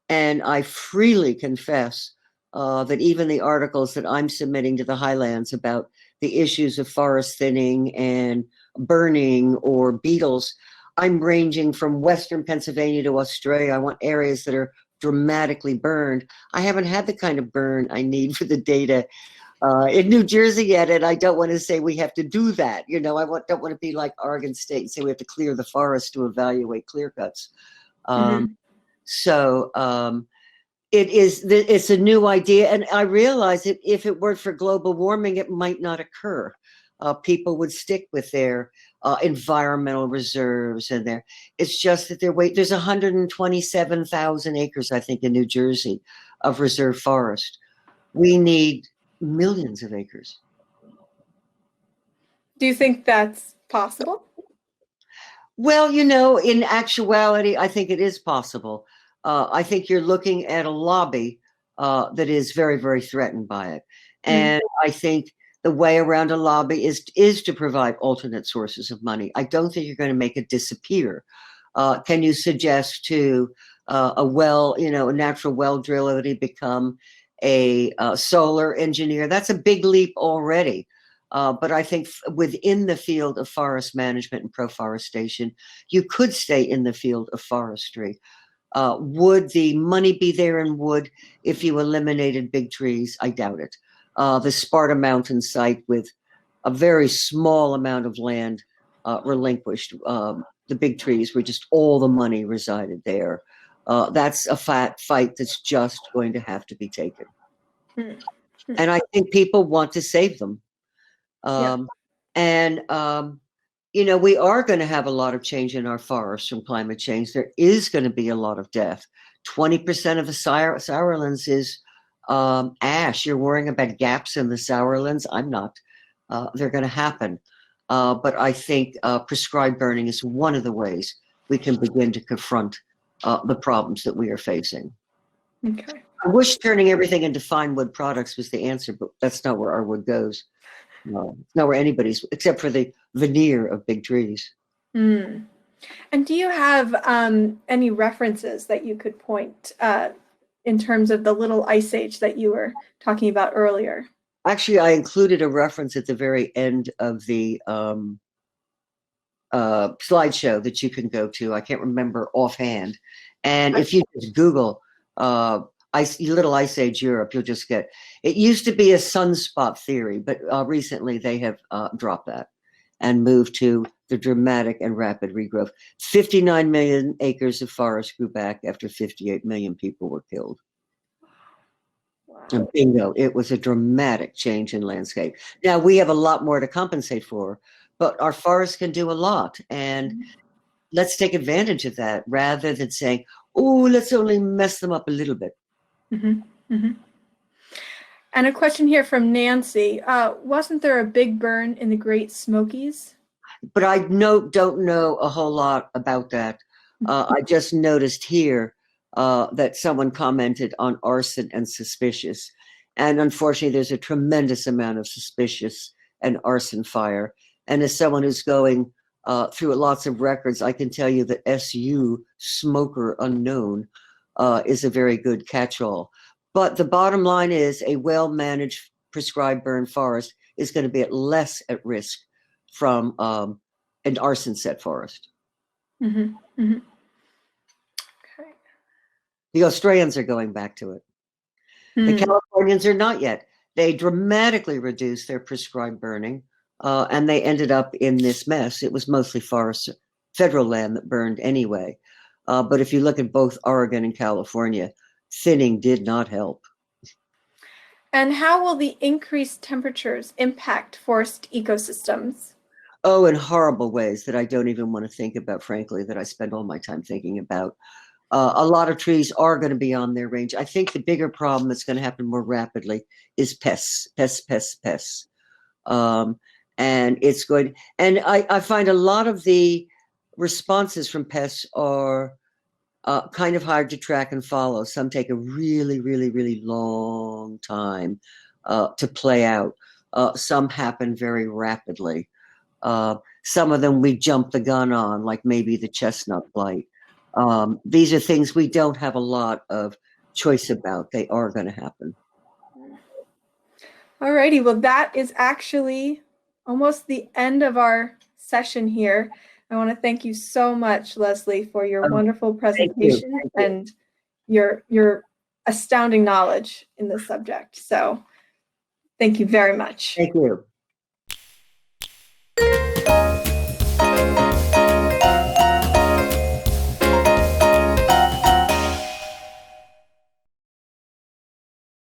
And I freely confess that even the articles that I'm submitting to the Highlands about the issues of forest thinning and burning or beetles, I'm ranging from Western Pennsylvania to Australia. I want areas that are dramatically burned. I haven't had the kind of burn I need for the data in New Jersey yet, and I don't want to say we have to do that. I don't want to be like Oregon State and say we have to clear the forest to evaluate clear cuts. So It's a new idea, and I realize that if it weren't for global warming, it might not occur. People would stick with their environmental reserves and it's just that there's 127,000 acres, I think, in New Jersey of reserve forest. We need millions of acres. Do you think that's possible? Well, in actuality, I think it is possible. I think you're looking at a lobby that is very, very threatened by it. And I think the way around a lobby is to provide alternate sources of money. I don't think you're going to make it disappear. Can you suggest to a natural well driller to become a solar engineer? That's a big leap already. But I think within the field of forest management and proforestation, you could stay in the field of forestry. Would the money be there in wood if you eliminated big trees? I doubt it. The Sparta Mountain site with a very small amount of land relinquished. The big trees were just all the money resided there. That's a fight that's just going to have to be taken. And I think people want to save them. We are going to have a lot of change in our forests from climate change. There is going to be a lot of death. 20% of the sourlands is ash. You're worrying about gaps in the sourlands. I'm not. They're going to happen. But I think prescribed burning is one of the ways we can begin to confront the problems that we are facing. Okay. I wish turning everything into fine wood products was the answer, but that's not where our wood goes. No, it's not where anybody's, except for the veneer of big trees. And do you have any references that you could point in terms of the little ice age that you were talking about earlier? Actually, I included a reference at the very end of the slideshow that you can go to. I can't remember offhand. And if you just Google Little Ice Age Europe, you'll just get, it used to be a sunspot theory, but recently they have dropped that and moved to the dramatic and rapid regrowth. 59 million acres of forest grew back after 58 million people were killed. Wow. And bingo, it was a dramatic change in landscape. Now we have a lot more to compensate for, but our forests can do a lot. And let's take advantage of that rather than saying, oh, let's only mess them up a little bit. And a question here from Nancy. Wasn't there a big burn in the Great Smokies? But I don't know a whole lot about that. I just noticed here that someone commented on arson and suspicious. And unfortunately, there's a tremendous amount of suspicious and arson fire. And as someone who's going through lots of records, I can tell you that SU, Smoker Unknown, is a very good catch-all. But the bottom line is a well-managed prescribed burn forest is going to be less at risk from an arson set forest. Okay. The Australians are going back to it. The Californians are not yet. They dramatically reduced their prescribed burning, and they ended up in this mess. It was mostly forest, federal land that burned anyway. But if you look at both Oregon and California, thinning did not help. And how will the increased temperatures impact forest ecosystems? Oh, in horrible ways that I don't even want to think about, frankly, that I spend all my time thinking about. A lot of trees are going to be on their range. I think the bigger problem that's going to happen more rapidly is pests. And it's going, and I find a lot of the responses from pests are kind of hard to track and follow. Some take a really, really, really long time to play out. Some happen very rapidly. Some of them we jump the gun on, like maybe the chestnut blight. These are things we don't have a lot of choice about. They are going to happen. All righty. Well, that is actually almost the end of our session here. I want to thank you so much, Leslie, for your wonderful presentation Thank you. and your astounding knowledge in this subject. So thank you very much. Thank you.